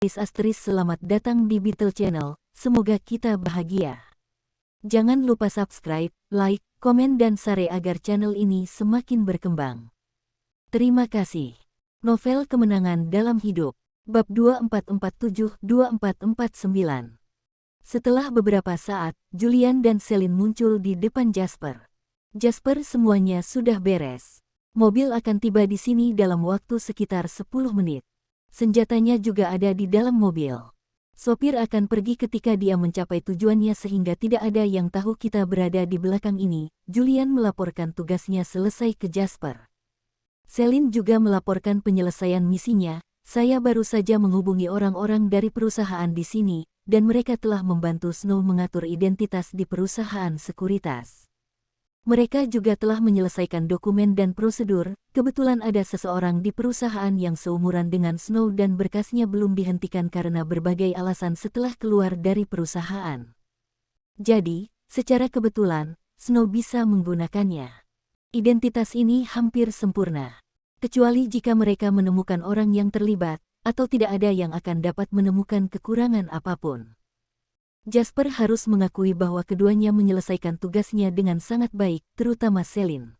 Selamat datang di Beetle Channel, semoga kita bahagia. Jangan lupa subscribe, like, komen dan share agar channel ini semakin berkembang. Terima kasih. Novel Kemenangan Dalam Hidup, Bab 2447-2449. Setelah beberapa saat, Julian dan Celine muncul di depan Jasper. Jasper, semuanya sudah beres. Mobil akan tiba di sini dalam waktu sekitar 10 menit. Senjatanya juga ada di dalam mobil. Sopir akan pergi ketika dia mencapai tujuannya sehingga tidak ada yang tahu kita berada di belakang ini. Julian melaporkan tugasnya selesai ke Jasper. Celine juga melaporkan penyelesaian misinya. Saya baru saja menghubungi orang-orang dari perusahaan di sini, dan mereka telah membantu Snow mengatur identitas di perusahaan sekuritas. Mereka juga telah menyelesaikan dokumen dan prosedur. Kebetulan ada seseorang di perusahaan yang seumuran dengan Snow dan berkasnya belum dihentikan karena berbagai alasan setelah keluar dari perusahaan. Jadi, secara kebetulan, Snow bisa menggunakannya. Identitas ini hampir sempurna. Kecuali jika mereka menemukan orang yang terlibat, atau tidak ada yang akan dapat menemukan kekurangan apapun. Jasper harus mengakui bahwa keduanya menyelesaikan tugasnya dengan sangat baik, terutama Celine.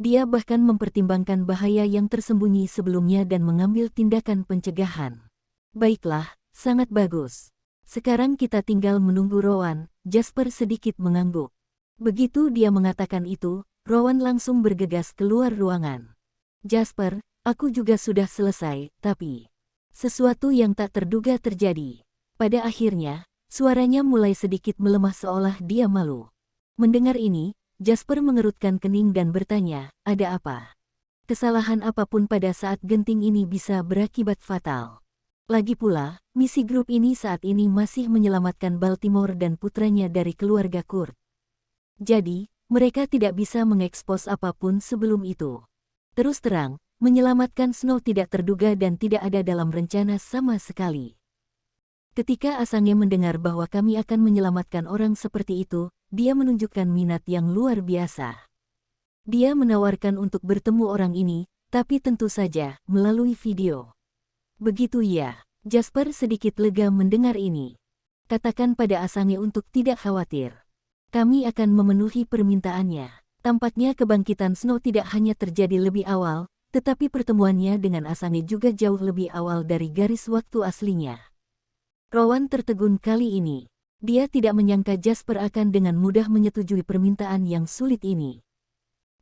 Dia bahkan mempertimbangkan bahaya yang tersembunyi sebelumnya dan mengambil tindakan pencegahan. Baiklah, sangat bagus. Sekarang kita tinggal menunggu Rowan. Jasper sedikit mengangguk. Begitu dia mengatakan itu, Rowan langsung bergegas keluar ruangan. Jasper, aku juga sudah selesai, tapi sesuatu yang tak terduga terjadi. Pada akhirnya, suaranya mulai sedikit melemah seolah dia malu. Mendengar ini, Jasper mengerutkan kening dan bertanya, ada apa? Kesalahan apapun pada saat genting ini bisa berakibat fatal. Lagi pula, misi grup ini saat ini masih menyelamatkan Baltimore dan putranya dari keluarga Kurt. Jadi, mereka tidak bisa mengekspos apapun sebelum itu. Terus terang, menyelamatkan Snow tidak terduga dan tidak ada dalam rencana sama sekali. Ketika Asange mendengar bahwa kami akan menyelamatkan orang seperti itu, dia menunjukkan minat yang luar biasa. Dia menawarkan untuk bertemu orang ini, tapi tentu saja melalui video. Begitu ya, Jasper sedikit lega mendengar ini. Katakan pada Asange untuk tidak khawatir. Kami akan memenuhi permintaannya. Tampaknya kebangkitan Snow tidak hanya terjadi lebih awal, tetapi pertemuannya dengan Asange juga jauh lebih awal dari garis waktu aslinya. Rowan tertegun kali ini. Dia tidak menyangka Jasper akan dengan mudah menyetujui permintaan yang sulit ini.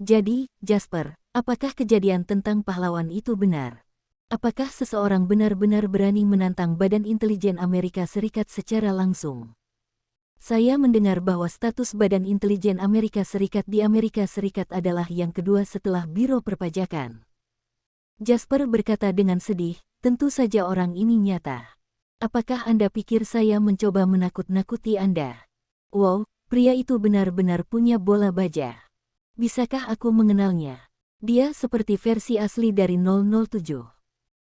Jadi, Jasper, apakah kejadian tentang pahlawan itu benar? Apakah seseorang benar-benar berani menantang Badan Intelijen Amerika Serikat secara langsung? Saya mendengar bahwa status Badan Intelijen Amerika Serikat di Amerika Serikat adalah yang kedua setelah Biro Perpajakan. Jasper berkata dengan sedih, tentu saja orang ini nyata. Apakah Anda pikir saya mencoba menakut-nakuti Anda? Wow, pria itu benar-benar punya bola baja. Bisakah aku mengenalnya? Dia seperti versi asli dari 007.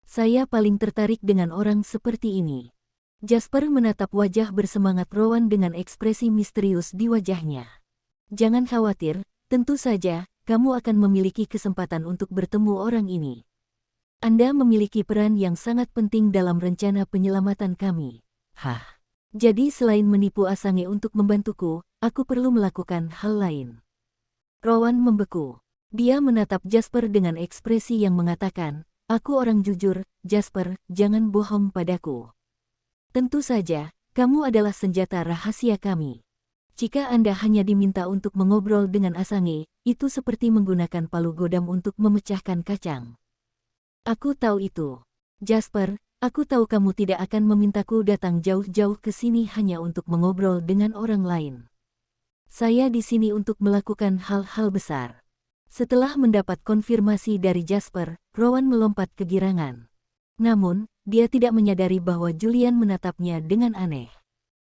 Saya paling tertarik dengan orang seperti ini. Jasper menatap wajah bersemangat Rowan dengan ekspresi misterius di wajahnya. Jangan khawatir, tentu saja, kamu akan memiliki kesempatan untuk bertemu orang ini. Anda memiliki peran yang sangat penting dalam rencana penyelamatan kami. Hah? Jadi selain menipu Asange untuk membantuku, aku perlu melakukan hal lain. Rowan membeku. Dia menatap Jasper dengan ekspresi yang mengatakan, aku orang jujur, Jasper, jangan bohong padaku. Tentu saja, kamu adalah senjata rahasia kami. Jika Anda hanya diminta untuk mengobrol dengan Asange, itu seperti menggunakan palu godam untuk memecahkan kacang. Aku tahu itu. Jasper, aku tahu kamu tidak akan memintaku datang jauh-jauh ke sini hanya untuk mengobrol dengan orang lain. Saya di sini untuk melakukan hal-hal besar. Setelah mendapat konfirmasi dari Jasper, Rowan melompat kegirangan. Namun, dia tidak menyadari bahwa Julian menatapnya dengan aneh.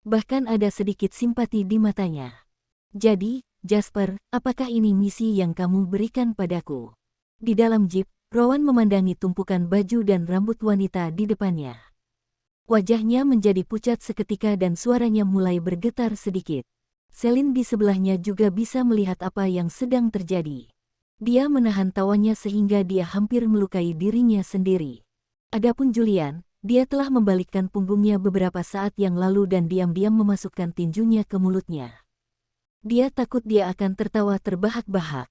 Bahkan ada sedikit simpati di matanya. Jadi, Jasper, apakah ini misi yang kamu berikan padaku? Di dalam jeep, Rowan memandangi tumpukan baju dan rambut wanita di depannya. Wajahnya menjadi pucat seketika dan suaranya mulai bergetar sedikit. Celine di sebelahnya juga bisa melihat apa yang sedang terjadi. Dia menahan tawanya sehingga dia hampir melukai dirinya sendiri. Adapun Julian, dia telah membalikkan punggungnya beberapa saat yang lalu dan diam-diam memasukkan tinjunya ke mulutnya. Dia takut dia akan tertawa terbahak-bahak.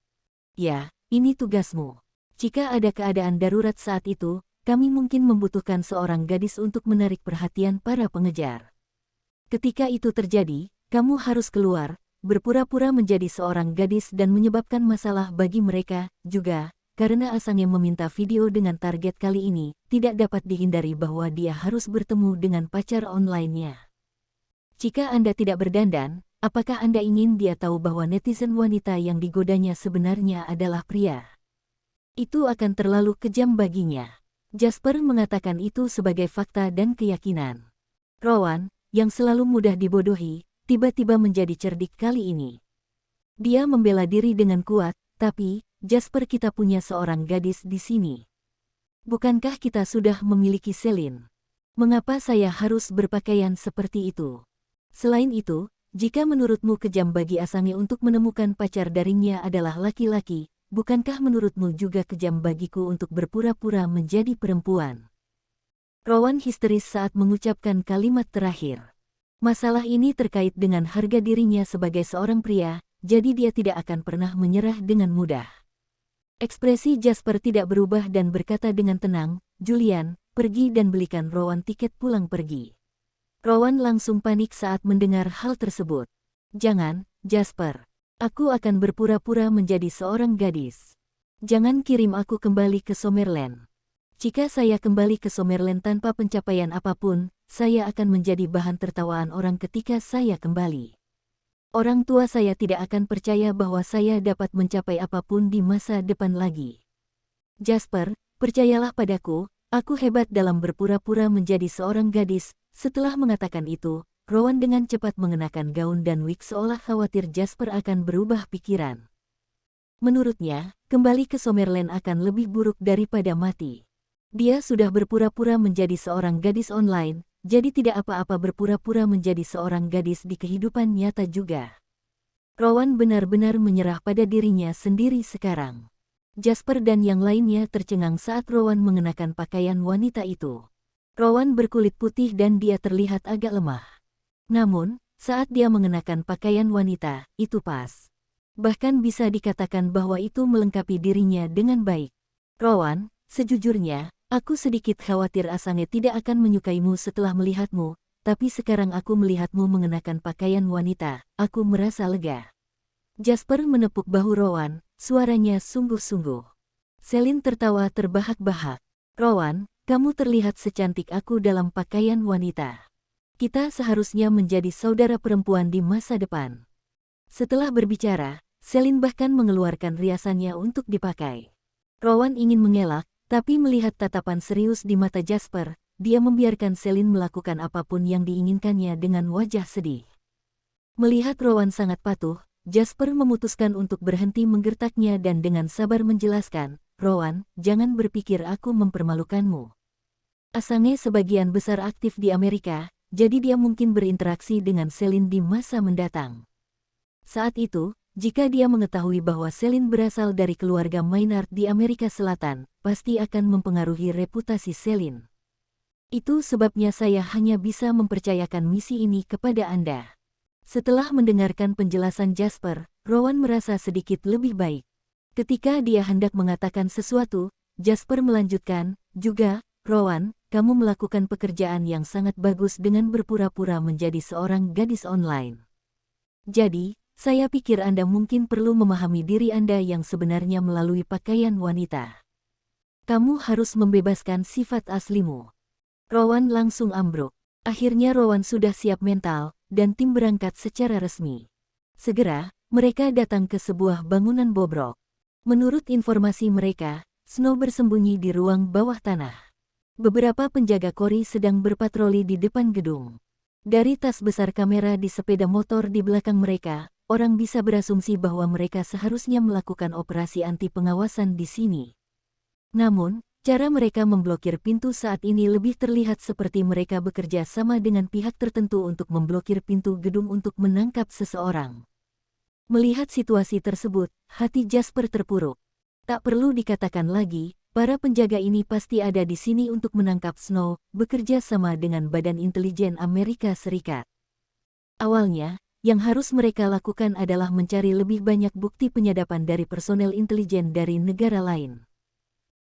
Ya, ini tugasmu. Jika ada keadaan darurat saat itu, kami mungkin membutuhkan seorang gadis untuk menarik perhatian para pengejar. Ketika itu terjadi, kamu harus keluar, berpura-pura menjadi seorang gadis dan menyebabkan masalah bagi mereka, juga, karena Asange meminta video dengan target kali ini, tidak dapat dihindari bahwa dia harus bertemu dengan pacar online-nya. Jika Anda tidak berdandan, apakah Anda ingin dia tahu bahwa netizen wanita yang digodanya sebenarnya adalah pria? Itu akan terlalu kejam baginya. Jasper mengatakan itu sebagai fakta dan keyakinan. Rowan, yang selalu mudah dibodohi, tiba-tiba menjadi cerdik kali ini. Dia membela diri dengan kuat, tapi, Jasper, kita punya seorang gadis di sini. Bukankah kita sudah memiliki Celine? Mengapa saya harus berpakaian seperti itu? Selain itu, jika menurutmu kejam bagi Asange untuk menemukan pacar daringnya adalah laki-laki, bukankah menurutmu juga kejam bagiku untuk berpura-pura menjadi perempuan? Rowan histeris saat mengucapkan kalimat terakhir. Masalah ini terkait dengan harga dirinya sebagai seorang pria, jadi dia tidak akan pernah menyerah dengan mudah. Ekspresi Jasper tidak berubah dan berkata dengan tenang, "Julian, pergi dan belikan Rowan tiket pulang pergi." Rowan langsung panik saat mendengar hal tersebut. "Jangan, Jasper. Aku akan berpura-pura menjadi seorang gadis. Jangan kirim aku kembali ke Summerland. Jika saya kembali ke Summerland tanpa pencapaian apapun, saya akan menjadi bahan tertawaan orang ketika saya kembali. Orang tua saya tidak akan percaya bahwa saya dapat mencapai apapun di masa depan lagi. Jasper, percayalah padaku, aku hebat dalam berpura-pura menjadi seorang gadis." Setelah mengatakan itu, Rowan dengan cepat mengenakan gaun dan wig seolah khawatir Jasper akan berubah pikiran. Menurutnya, kembali ke Summerland akan lebih buruk daripada mati. Dia sudah berpura-pura menjadi seorang gadis online, jadi tidak apa-apa berpura-pura menjadi seorang gadis di kehidupan nyata juga. Rowan benar-benar menyerah pada dirinya sendiri sekarang. Jasper dan yang lainnya tercengang saat Rowan mengenakan pakaian wanita itu. Rowan berkulit putih dan dia terlihat agak lemah. Namun, saat dia mengenakan pakaian wanita, itu pas. Bahkan bisa dikatakan bahwa itu melengkapi dirinya dengan baik. "Rowan, sejujurnya, aku sedikit khawatir Asange tidak akan menyukaimu setelah melihatmu, tapi sekarang aku melihatmu mengenakan pakaian wanita, aku merasa lega." Jasper menepuk bahu Rowan, suaranya sungguh-sungguh. Celine tertawa terbahak-bahak. "Rowan, kamu terlihat secantik aku dalam pakaian wanita. Kita seharusnya menjadi saudara perempuan di masa depan." Setelah berbicara, Celine bahkan mengeluarkan riasannya untuk dipakai. Rowan ingin mengelak, tapi melihat tatapan serius di mata Jasper, dia membiarkan Celine melakukan apapun yang diinginkannya dengan wajah sedih. Melihat Rowan sangat patuh, Jasper memutuskan untuk berhenti menggertaknya dan dengan sabar menjelaskan, "Rowan, jangan berpikir aku mempermalukanmu. Asange sebagian besar aktif di Amerika, jadi dia mungkin berinteraksi dengan Celine di masa mendatang. Saat itu, jika dia mengetahui bahwa Celine berasal dari keluarga Maynard di Amerika Selatan, pasti akan mempengaruhi reputasi Celine. Itu sebabnya saya hanya bisa mempercayakan misi ini kepada Anda." Setelah mendengarkan penjelasan Jasper, Rowan merasa sedikit lebih baik. Ketika dia hendak mengatakan sesuatu, Jasper melanjutkan, "Juga, Rowan, kamu melakukan pekerjaan yang sangat bagus dengan berpura-pura menjadi seorang gadis online. Jadi, saya pikir Anda mungkin perlu memahami diri Anda yang sebenarnya melalui pakaian wanita. Kamu harus membebaskan sifat aslimu." Rowan langsung ambruk. Akhirnya Rowan sudah siap mental, dan tim berangkat secara resmi. Segera, mereka datang ke sebuah bangunan bobrok. Menurut informasi mereka, Snow bersembunyi di ruang bawah tanah. Beberapa penjaga kori sedang berpatroli di depan gedung. Dari tas besar kamera di sepeda motor di belakang mereka, orang bisa berasumsi bahwa mereka seharusnya melakukan operasi anti pengawasan di sini. Namun, cara mereka memblokir pintu saat ini lebih terlihat seperti mereka bekerja sama dengan pihak tertentu untuk memblokir pintu gedung untuk menangkap seseorang. Melihat situasi tersebut, hati Jasper terpuruk. Tak perlu dikatakan lagi, para penjaga ini pasti ada di sini untuk menangkap Snow, bekerja sama dengan Badan Intelijen Amerika Serikat. Awalnya, yang harus mereka lakukan adalah mencari lebih banyak bukti penyadapan dari personel intelijen dari negara lain.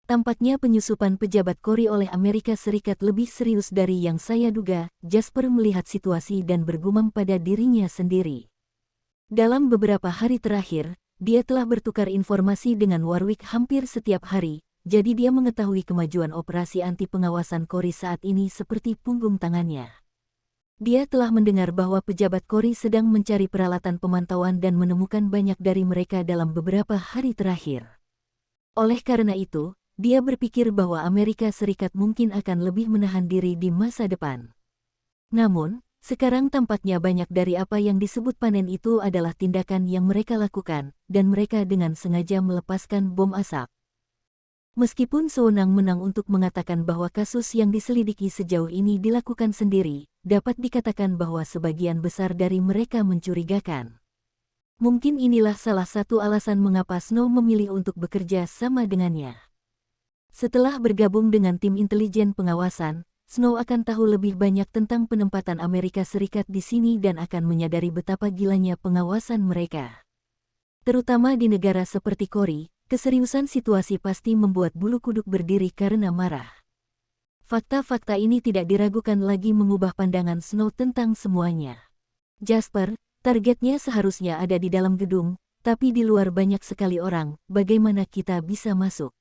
Tampaknya penyusupan pejabat Cory oleh Amerika Serikat lebih serius dari yang saya duga. Jasper melihat situasi dan bergumam pada dirinya sendiri. Dalam beberapa hari terakhir, dia telah bertukar informasi dengan Warwick hampir setiap hari, jadi dia mengetahui kemajuan operasi anti pengawasan Cory saat ini seperti punggung tangannya. Dia telah mendengar bahwa pejabat Cory sedang mencari peralatan pemantauan dan menemukan banyak dari mereka dalam beberapa hari terakhir. Oleh karena itu, dia berpikir bahwa Amerika Serikat mungkin akan lebih menahan diri di masa depan. Namun, sekarang tampaknya banyak dari apa yang disebut panen itu adalah tindakan yang mereka lakukan, dan mereka dengan sengaja melepaskan bom asap. Meskipun sewenang-wenang untuk mengatakan bahwa kasus yang diselidiki sejauh ini dilakukan sendiri, dapat dikatakan bahwa sebagian besar dari mereka mencurigakan. Mungkin inilah salah satu alasan mengapa Snow memilih untuk bekerja sama dengannya. Setelah bergabung dengan tim intelijen pengawasan, Snow akan tahu lebih banyak tentang penempatan Amerika Serikat di sini dan akan menyadari betapa gilanya pengawasan mereka. Terutama di negara seperti Cory, keseriusan situasi pasti membuat bulu kuduk berdiri karena marah. Fakta-fakta ini tidak diragukan lagi mengubah pandangan Snow tentang semuanya. Jasper, targetnya seharusnya ada di dalam gedung, tapi di luar banyak sekali orang, bagaimana kita bisa masuk?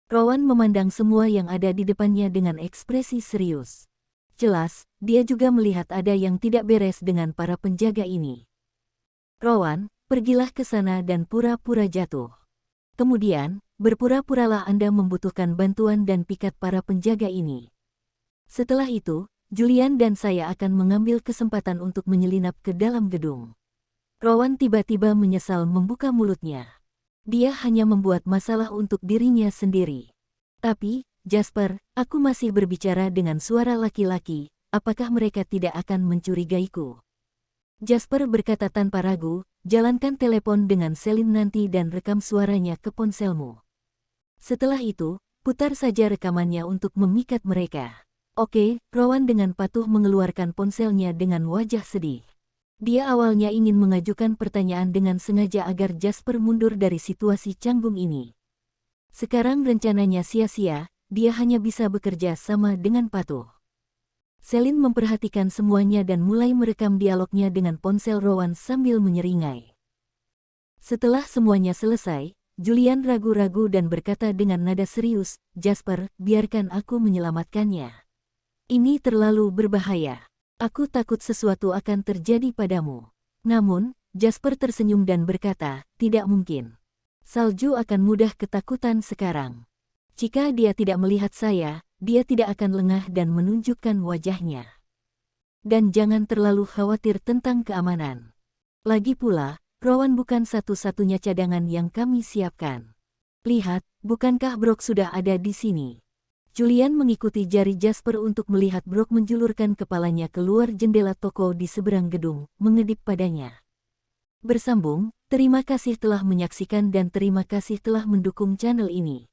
Rowan memandang semua yang ada di depannya dengan ekspresi serius. Jelas, dia juga melihat ada yang tidak beres dengan para penjaga ini. Rowan, pergilah ke sana dan pura-pura jatuh. Kemudian, berpura-puralah Anda membutuhkan bantuan dan pikat para penjaga ini. Setelah itu, Julian dan saya akan mengambil kesempatan untuk menyelinap ke dalam gedung. Rowan tiba-tiba menyesal membuka mulutnya. Dia hanya membuat masalah untuk dirinya sendiri. Tapi, Jasper, aku masih berbicara dengan suara laki-laki, apakah mereka tidak akan mencurigaiku? Jasper berkata tanpa ragu, jalankan telepon dengan Celine nanti dan rekam suaranya ke ponselmu. Setelah itu, putar saja rekamannya untuk memikat mereka. Oke, Rowan dengan patuh mengeluarkan ponselnya dengan wajah sedih. Dia awalnya ingin mengajukan pertanyaan dengan sengaja agar Jasper mundur dari situasi canggung ini. Sekarang rencananya sia-sia, dia hanya bisa bekerja sama dengan patuh. Celine memperhatikan semuanya dan mulai merekam dialognya dengan ponsel Rowan sambil menyeringai. Setelah semuanya selesai, Julian ragu-ragu dan berkata dengan nada serius, Jasper, biarkan aku menyelamatkannya. Ini terlalu berbahaya. Aku takut sesuatu akan terjadi padamu. Namun, Jasper tersenyum dan berkata, tidak mungkin. Salju akan mudah ketakutan sekarang. Jika dia tidak melihat saya, dia tidak akan lengah dan menunjukkan wajahnya. Dan jangan terlalu khawatir tentang keamanan. Lagi pula, Rowan bukan satu-satunya cadangan yang kami siapkan. Lihat, bukankah Brock sudah ada di sini? Julian mengikuti jari Jasper untuk melihat Brock menjulurkan kepalanya keluar jendela toko di seberang gedung, mengedip padanya. Bersambung, terima kasih telah menyaksikan dan terima kasih telah mendukung channel ini.